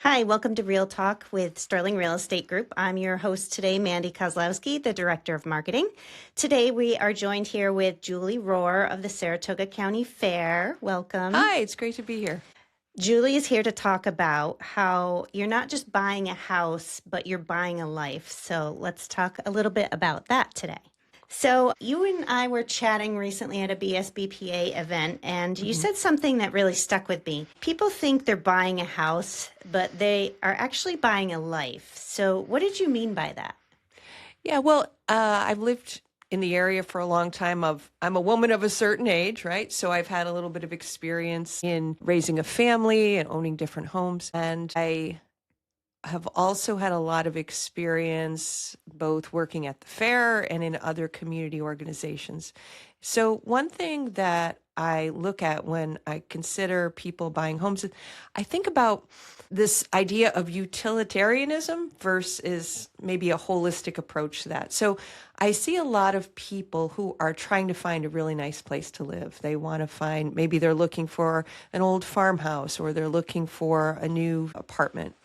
Hi, welcome to Real Talk with Sterling Real Estate Group. I'm your host today, Mandie Kozlowski, the Director of Marketing. Today we are joined here with Julie Rohr of the Saratoga County Fair. Welcome. Hi, it's great to be here. Julie is here to talk about how you're not just buying a house, but you're buying a life. So let's talk a little bit about that today. So you and I were chatting recently at a BSBPA event, and you said something that really stuck with me. People think they're buying a house, but they are actually buying a life. So what did you mean by that? Yeah, well, I've lived in the area for a long time. I'm a woman of a certain age, right? So I've had a little bit of experience in raising a family and owning different homes. And I have also had a lot of experience both working at the fair and in other community organizations. So one thing that I look at when I consider people buying homes, I think about this idea of utilitarianism versus maybe a holistic approach to that. So I see a lot of people who are trying to find a really nice place to live. They want to find, maybe they're looking for an old farmhouse or they're looking for a new apartment.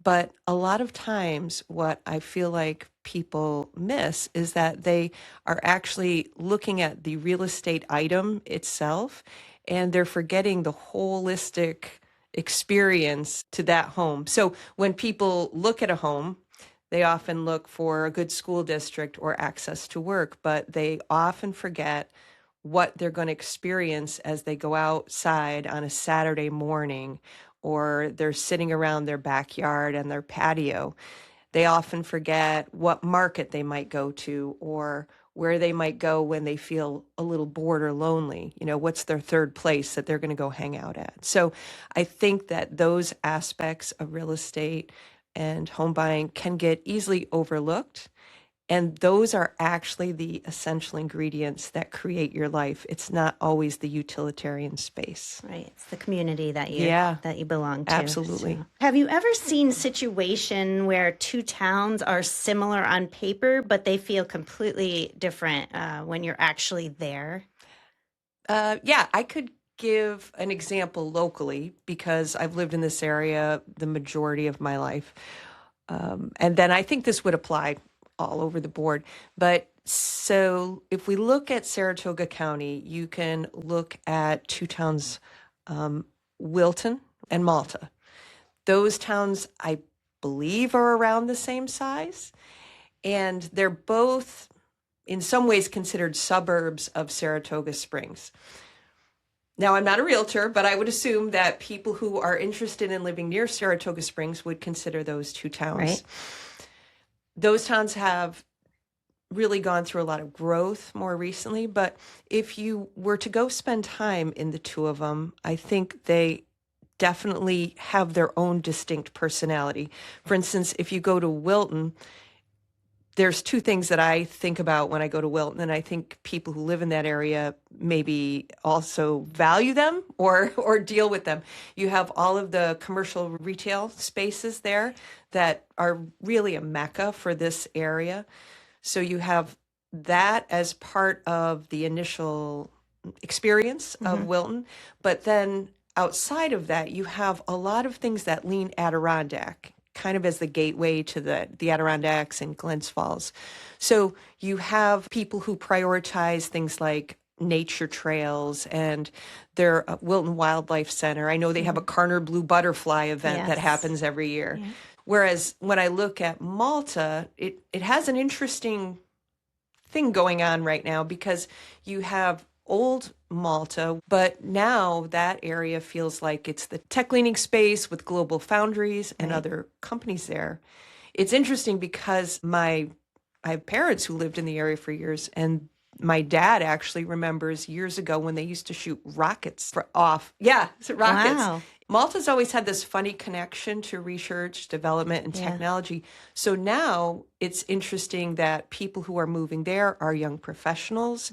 But a lot of times what I feel like people miss is that they are actually looking at the real estate item itself, and they're forgetting the holistic experience to that home. So when people look at a home, they often look for a good school district or access to work, but they often forget what they're going to experience as they go outside on a Saturday morning or they're sitting around their backyard and their patio. They often forget what market they might go to or where they might go when they feel a little bored or lonely. You know, what's their third place that they're going to go hang out at? So I think that those aspects of real estate and home buying can get easily overlooked. And those are actually the essential ingredients that create your life. It's not always the utilitarian space. Right. It's the community that you belong to. Absolutely. So, have you ever seen a situation where two towns are similar on paper, but they feel completely different when you're actually there? Yeah, I could give an example locally because I've lived in this area the majority of my life. And then I think this would apply all over the board. But so if we look at Saratoga County, you can look at two towns, Wilton and Malta. Those towns, I believe, are around the same size. And they're both, in some ways, considered suburbs of Saratoga Springs. Now, I'm not a realtor, but I would assume that people who are interested in living near Saratoga Springs would consider those two towns. Right. Those towns have really gone through a lot of growth more recently, but if you were to go spend time in the two of them, I think they definitely have their own distinct personality. For instance, if you go to Wilton, there's two things that I think about when I go to Wilton, and I think people who live in that area maybe also value them or deal with them. You have all of the commercial retail spaces there that are really a mecca for this area. So you have that as part of the initial experience of Wilton. But then outside of that, you have a lot of things that lean Adirondack, kind of as the gateway to the Adirondacks and Glens Falls. So you have people who prioritize things like nature trails and their Wilton Wildlife Center. I know they have a Carner Blue Butterfly event that happens every year. Yeah. Whereas when I look at Malta, it has an interesting thing going on right now because you have old Malta, but now that area feels like it's the tech leaning space with Global Foundries and other companies there. It's interesting because I have parents who lived in the area for years, and my dad actually remembers years ago when they used to shoot rockets off. Yeah, rockets. Wow. Malta's always had this funny connection to research, development, and technology. So now it's interesting that people who are moving there are young professionals.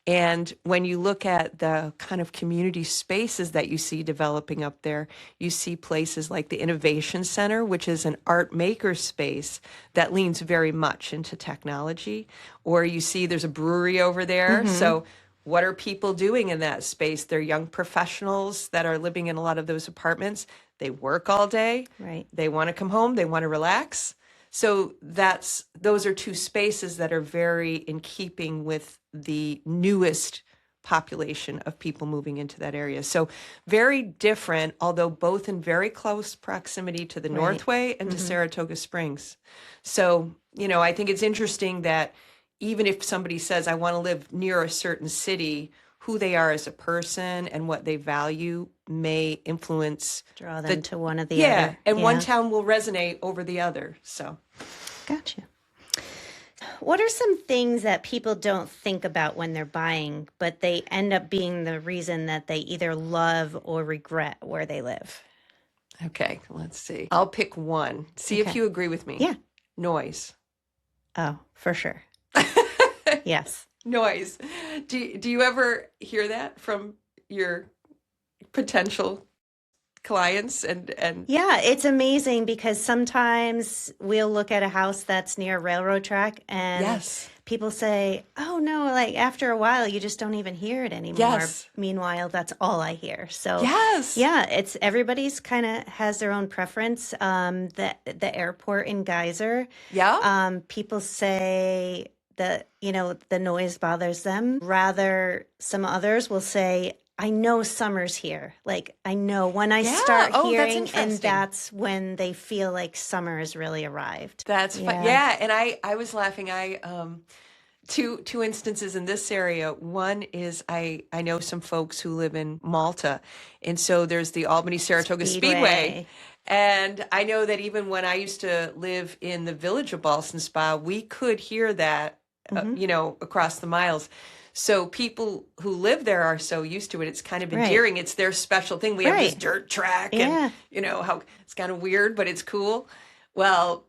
And when you look at the kind of community spaces that you see developing up there, you see places like the Innovation Center, which is an art maker space that leans very much into technology. Or you see there's a brewery over there. So what are people doing in that space? They're young professionals that are living in a lot of those apartments. They work all day. Right. They want to come home. They want to relax. So those are two spaces that are very in keeping with the newest population of people moving into that area. So very different, although both in very close proximity to the Northway and to Saratoga Springs. So, I think it's interesting that even if somebody says, I want to live near a certain city, who they are as a person and what they value may influence. Draw them to one or the other. And one town will resonate over the other. So, gotcha. What are some things that people don't think about when they're buying, but they end up being the reason that they either love or regret where they live? Okay, let's see. I'll pick one. See if you agree with me. Yeah. Noise. Oh, for sure. Yes. Noise. Do you ever hear that from your potential clients and Yeah, it's amazing because sometimes we'll look at a house that's near a railroad track and people say, oh no, like after a while you just don't even hear it anymore. Yes. Meanwhile, that's all I hear. So yeah, it's everybody's kind of has their own preference. The airport in Geyser. Yeah. People say that, the noise bothers them. Rather, some others will say, I know summer's here. Like, I know when I start hearing, and that's when they feel like summer has really arrived. That's fun. Yeah. And I was laughing. Two instances in this area. One is I know some folks who live in Malta. And so there's the Albany Saratoga Speedway. And I know that even when I used to live in the village of Ballston Spa, we could hear that, across the miles. So people who live there are so used to it. It's kind of endearing. It's their special thing. We have this dirt track and, how it's kind of weird, but it's cool. Well,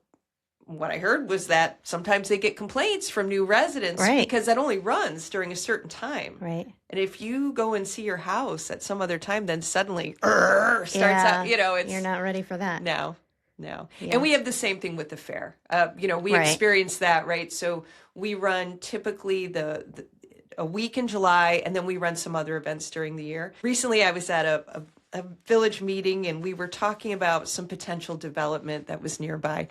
what I heard was that sometimes they get complaints from new residents because that only runs during a certain time. Right. And if you go and see your house at some other time, then suddenly starts out, it's... You're not ready for that. No. Yeah. And we have the same thing with the fair. We experience that, right? So we run typically a week in July, and then we run some other events during the year. Recently, I was at a village meeting, and we were talking about some potential development that was nearby.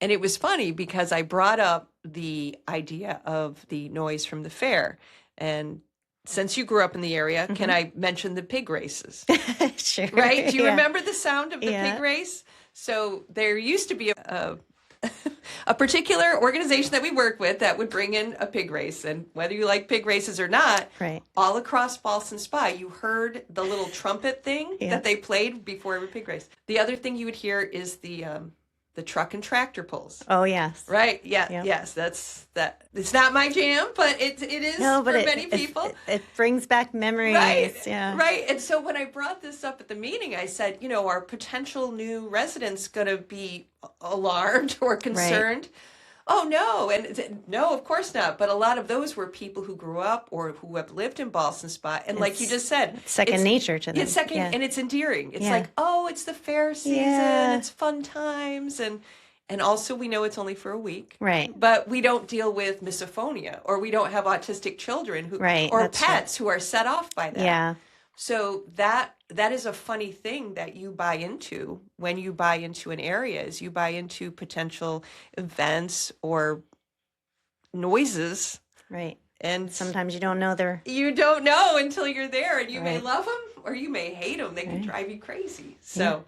And it was funny because I brought up the idea of the noise from the fair. And since you grew up in the area, can I mention the pig races? Sure. Right? Do you remember the sound of the pig race? So there used to be a particular organization that we work with that would bring in a pig race. And whether you like pig races or not, all across Ballston Spa, you heard the little trumpet thing that they played before every pig race. The other thing you would hear is the truck and tractor pulls. Oh, yes. Right. Yeah. Yes. That's that. It's not my jam, but it is for many people. It brings back memories. Right. Yeah. Right. And so when I brought this up at the meeting, I said, are potential new residents going to be alarmed or concerned? Oh, no. And no, of course not. But a lot of those were people who grew up or who have lived in Ballston Spa. And like you just said, second nature to them. It's second, and it's endearing. It's like, oh, it's the fair season. It's fun times. And also we know it's only for a week. Right. But we don't deal with misophonia, or we don't have autistic children or pets who are set off by that. Yeah. So that is a funny thing that you buy into when you buy into an area, is you buy into potential events or noises. Right. And sometimes you don't know You don't know until you're there, and you may love them or you may hate them. They can drive you crazy. So.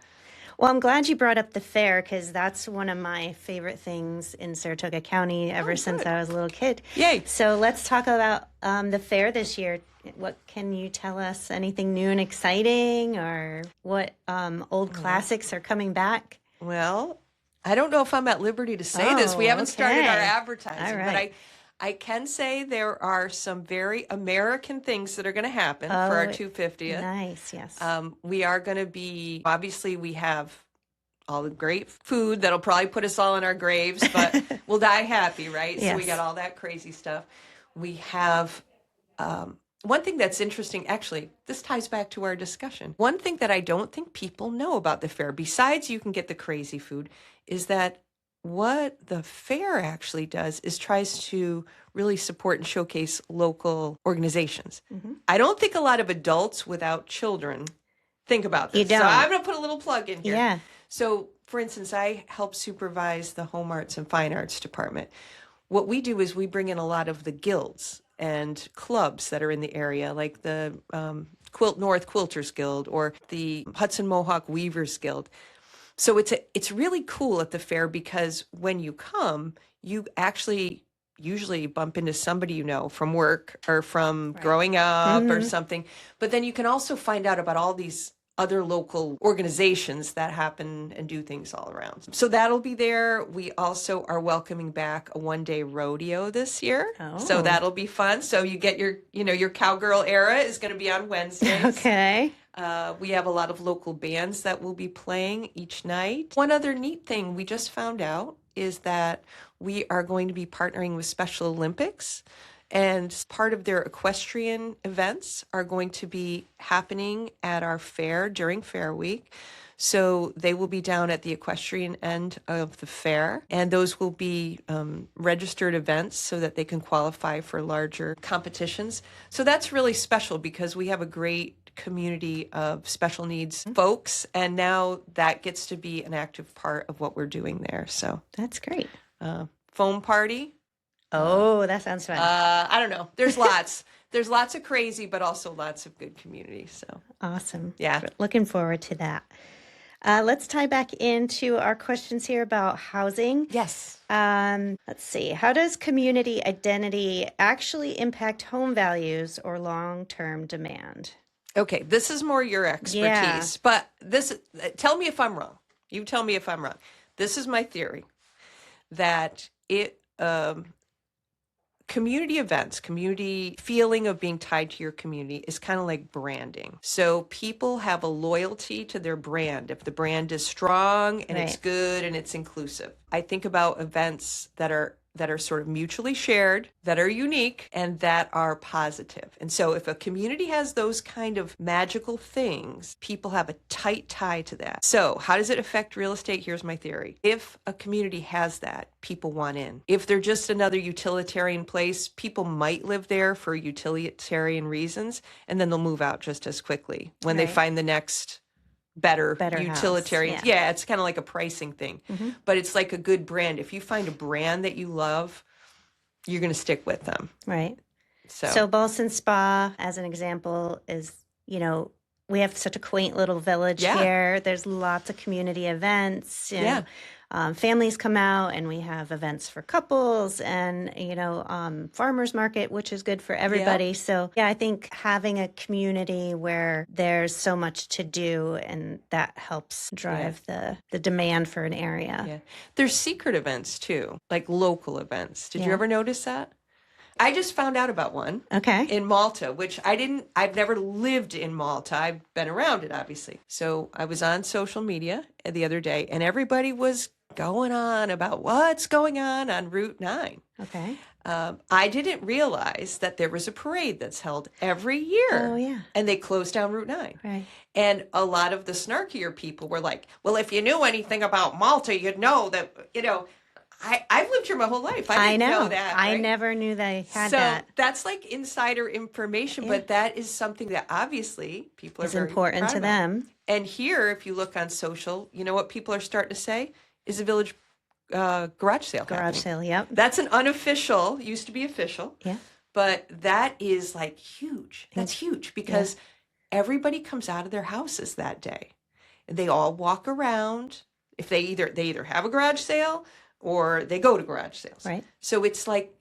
Well, I'm glad you brought up the fair because that's one of my favorite things in Saratoga County ever since I was a little kid. Yay. So let's talk about the fair this year. What can you tell us? Anything new and exciting, or what old classics are coming back? Well, I don't know if I'm at liberty to say this. We haven't started our advertising, but I can say there are some very American things that are going to happen for our 250th. Nice, yes. We are going to be, obviously we have all the great food that'll probably put us all in our graves, but we'll die happy, right? Yes. So we got all that crazy stuff. We have one thing that's interesting, actually, this ties back to our discussion. One thing that I don't think people know about the fair, besides you can get the crazy food, is that what the fair actually does is tries to really support and showcase local organizations. Mm-hmm. I don't think a lot of adults without children think about this. You don't. So I'm going to put a little plug in here. Yeah. So, for instance, I help supervise the Home Arts and Fine Arts department. What we do is we bring in a lot of the guilds and clubs that are in the area, like the North Quilters Guild or the Hudson Mohawk Weavers Guild. So it's really cool at the fair because when you come, you actually usually bump into somebody you know from work or from growing up or something. But then you can also find out about all these other local organizations that happen and do things all around. So that'll be there. We also are welcoming back a one-day rodeo this year. Oh. So that'll be fun. So you get your cowgirl era is going to be on Wednesdays. Okay. We have a lot of local bands that will be playing each night. One other neat thing we just found out is that we are going to be partnering with Special Olympics, and part of their equestrian events are going to be happening at our fair during Fair Week. So they will be down at the equestrian end of the fair, and those will be registered events so that they can qualify for larger competitions. So that's really special because we have a great community of special needs folks, and now that gets to be an active part of what we're doing there. So That's great. foam party. Oh, that sounds fun. I don't know. There's lots. There's lots of crazy, but also lots of good community. So Awesome. Yeah. Looking forward to that. Let's tie back into our questions here about housing. yes. Let's see. How does community identity actually impact home values or long-term demand? Okay, this is more your expertise, Yeah. but tell me if I'm wrong. You tell me if I'm wrong. This is my theory that community events, community feeling of being tied to your community is kind of like branding. So people have a loyalty to their brand if the brand is strong and it's Right. good and it's inclusive. I think about events that are sort of mutually shared, that are unique, and that are positive. And so if a community has those kind of magical things, people have a tight tie to that. So how does it affect real estate? Here's my theory. If a community has that, people want in. If they're just another utilitarian place, people might live there for utilitarian reasons, and then they'll move out just as quickly when they Right. find the next better house, utilitarian. Yeah, it's kind of like a pricing thing, but it's like a good brand. If you find a brand that you love, you're going to stick with them. Right. So, So Ballston Spa, as an example, is, we have such a quaint little village Yeah. here. There's lots of community events. Yeah. Families come out, and we have events for couples and, farmers market, which is good for everybody. So, I think having a community where there's so much to do, and that helps drive the demand for an area. yeah, there's secret events too, like local events. Did you Yeah. ever notice that? I just found out about one Okay. in Malta, which I've never lived in Malta. I've been around it, obviously. So I was on social media the other day, and everybody was going on about what's going on Route 9. Okay. I didn't realize that there was a parade that's held every year. Oh, yeah. And they closed down Route 9. Right. And a lot of the snarkier people were like, well, if you knew anything about Malta, you'd know that, I've lived here my whole life. I didn't know that. I right? never knew they had So that. that's like insider information, but that is something that obviously people are It's very important proud to about. them. And here, if you look on social, you know what people are starting to say is a village garage sale. Garage happening. sale. Yep. That's an unofficial, used to be official. Yeah. But that is like huge. That's huge because everybody comes out of their houses that day. And they all walk around. If they either have a garage sale or they go to garage sales. Right. So it's like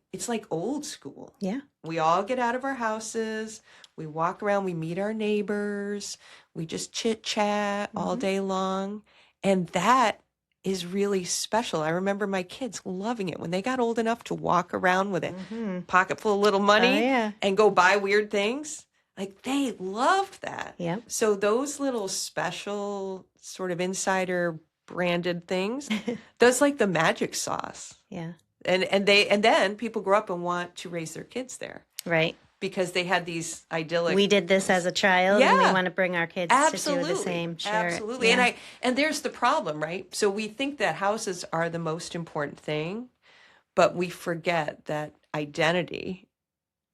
old school. Yeah. We all get out of our houses, we walk around, we meet our neighbors, we just chit chat all day long. And that is really special. I remember my kids loving it when they got old enough to walk around with a pocket full of little money Oh, yeah. and go buy weird things. Like they loved that. Yep. So those little special sort of insider branded things, that's like the magic sauce. Yeah. And then people grow up and want to raise their kids there Right. because they had these idyllic. We did this as a child, and we Yeah. want to bring our kids Absolutely. to do the same. Share it. Absolutely. Yeah. And there's the problem, right? So we think that houses are the most important thing, but we forget that identity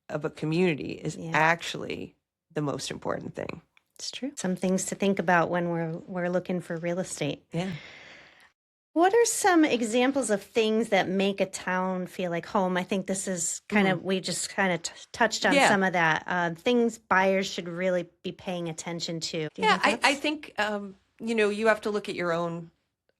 of a community is actually the most important thing. It's true. Some things to think about when we're looking for real estate. Yeah. What are some examples of things that make a town feel like home? I think this is kind of, we just kind of touched on some of that. Things buyers should really be paying attention to. Do you think I think, you have to look at your own,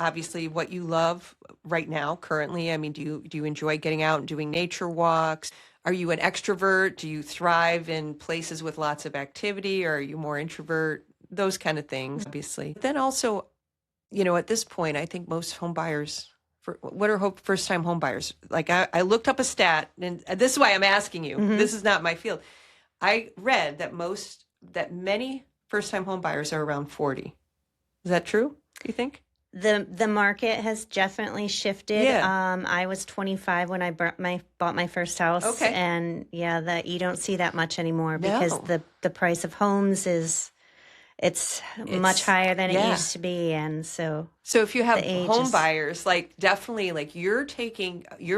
obviously, what you love right now, currently. I mean, do you enjoy getting out and doing nature walks? Are you an extrovert? Do you thrive in places with lots of activity? Or are you more introvert? Those kind of things, obviously. Then also, at this point, I think most home buyers, what are first-time home buyers? Like I looked up a stat, and this is why I'm asking you. This is not my field. I read that many first-time home buyers are around 40. Is that true, do you think? The market has definitely shifted. Yeah. I was 25 when I bought my first house. Okay. And that you don't see that much anymore because the price of homes it's much higher than it used to be. And so if you have home buyers, like definitely like you're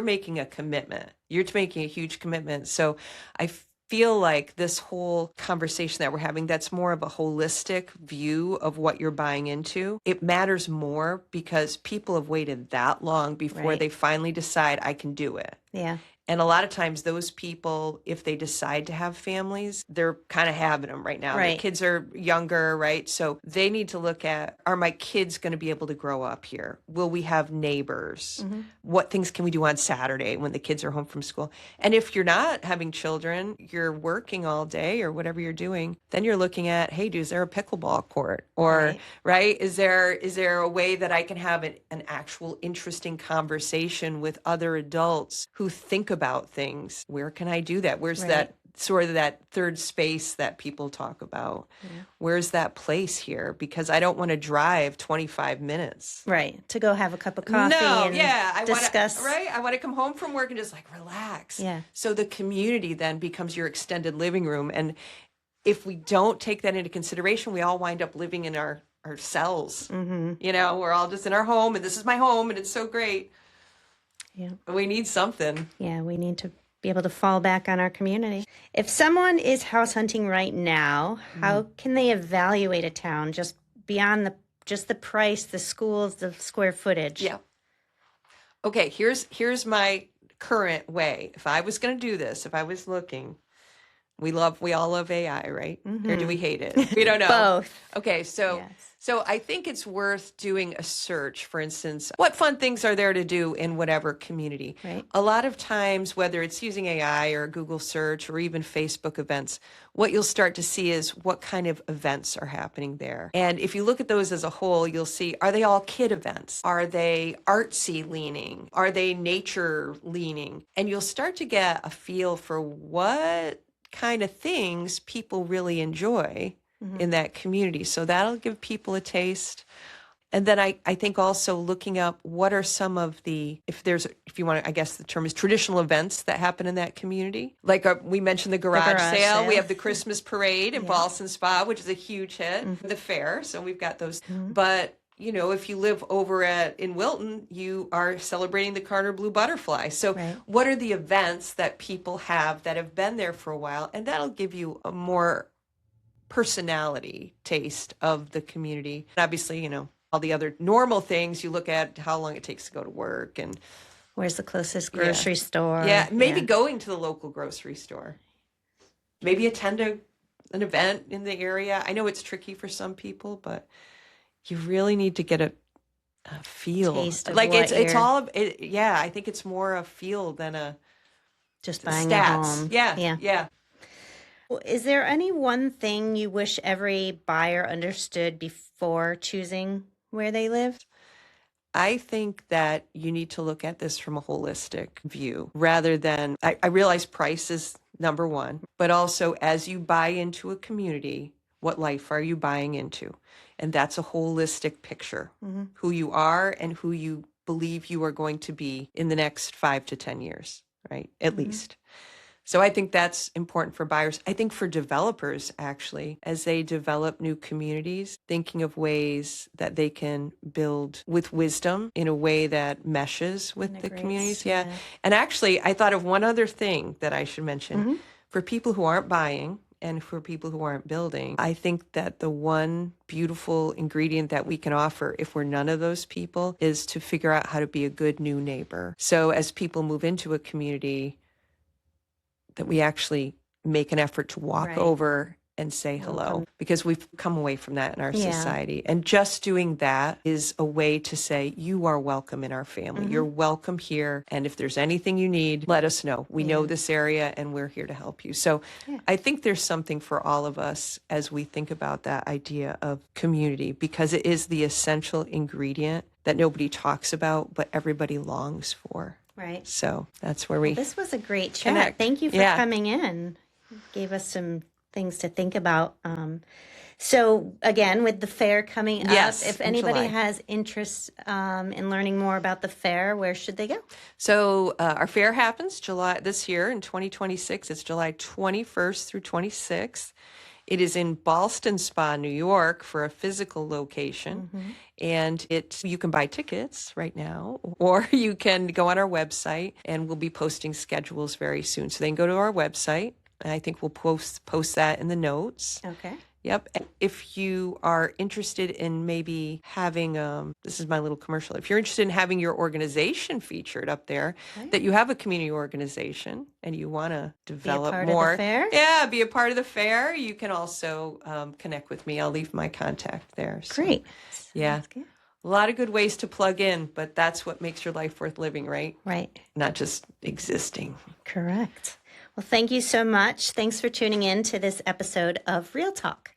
making a commitment. You're making a huge commitment. So I feel like this whole conversation that we're having, that's more of a holistic view of what you're buying into. It matters more because people have waited that long before they finally decide I can do it. Yeah. And a lot of times those people, if they decide to have families, they're kind of having them right now. Their kids are younger, right? So they need to look at, are my kids going to be able to grow up here? Will we have neighbors? What things can we do on Saturday when the kids are home from school? And if you're not having children, you're working all day or whatever you're doing, then you're looking at, hey, is there a pickleball court? Or, is there a way that I can have an actual interesting conversation with other adults who think about things? Where can I do that? Where's that sort of that third space that people talk about? Where's that place here? Because I don't want to drive 25 minutes. Right. To go have a cup of coffee and discuss. I want to come home from work and just like relax. Yeah. So the community then becomes your extended living room. And if we don't take that into consideration, we all wind up living in our cells. We're all just in our home and this is my home and it's so great. Yeah. We need something. Yeah, we need to be able to fall back on our community. If someone is house hunting right now, how can they evaluate a town just beyond the price, the schools, the square footage? Yeah. Okay, here's my current way. If I was going to do this, if I was looking, we all love AI, right? Or do we hate it? We don't know. Both. Okay, so I think it's worth doing a search, for instance, what fun things are there to do in whatever community? Right. A lot of times, whether it's using AI or Google search or even Facebook events, what you'll start to see is what kind of events are happening there. And if you look at those as a whole, you'll see, are they all kid events? Are they artsy leaning? Are they nature leaning? And you'll start to get a feel for what kind of things people really enjoy in that community. So that'll give people a taste. And then I think also looking up what are some of the, if you want to, I guess the term is traditional events that happen in that community. Like we mentioned the garage sale. We have the Christmas parade in Ballston Spa, which is a huge hit. The fair. So we've got those. But if you live over in Wilton, you are celebrating the Carter Blue Butterfly. So what are the events that people have that have been there for a while? And that'll give you a more personality taste of the community. And obviously, all the other normal things, you look at how long it takes to go to work and where's the closest grocery store. Yeah, maybe going to the local grocery store. Maybe attend an event in the area. I know it's tricky for some people, but you really need to get a feel. Taste of like what it's all of it. Yeah, I think it's more a feel than a just buying stats. a home. Yeah. Well, is there any one thing you wish every buyer understood before choosing where they live? I think that you need to look at this from a holistic view rather than, I realize price is number one, but also as you buy into a community, what life are you buying into? And that's a holistic picture, who you are and who you believe you are going to be in the next 5 to 10 years, right? At least. So I think that's important for buyers. I think for developers, actually, as they develop new communities, thinking of ways that they can build with wisdom in a way that meshes with the communities. And actually, I thought of one other thing that I should mention. For people who aren't buying and for people who aren't building. I think that the one beautiful ingredient that we can offer, if we're none of those people, is to figure out how to be a good new neighbor. So as people move into a community, that we actually make an effort to walk Right. over and say hello, Welcome. because we've come away from that in our Yeah. society. And just doing that is a way to say, you are welcome in our family. You're welcome here. And if there's anything you need, let us know. We know this area and we're here to help you. So I think there's something for all of us as we think about that idea of community, because it is the essential ingredient that nobody talks about, but everybody longs for. Right. So that's where we This was a great chat. connect. Thank you for Yeah. coming in. Gave us some things to think about. So again, with the fair coming Yes, up, if in anybody July. has interest in learning more about the fair, where should they go? So our fair happens this year in 2026. It's July 21st through 26th. It is in Ballston Spa, New York, for a physical location. And you can buy tickets right now, or you can go on our website, and we'll be posting schedules very soon. So they can go to our website, and I think we'll post that in the notes. Okay. Yep. If you are interested in maybe having, this is my little commercial. If you're interested in having your organization featured up there, that you have a community organization and you want to develop part of the more. fair? Yeah, be a part of the fair. You can also connect with me. I'll leave my contact there. So, Great. yeah. Sounds good. A lot of good ways to plug in, but that's what makes your life worth living, right? Right. Not just existing. Correct. Well, thank you so much. Thanks for tuning in to this episode of Real Talk.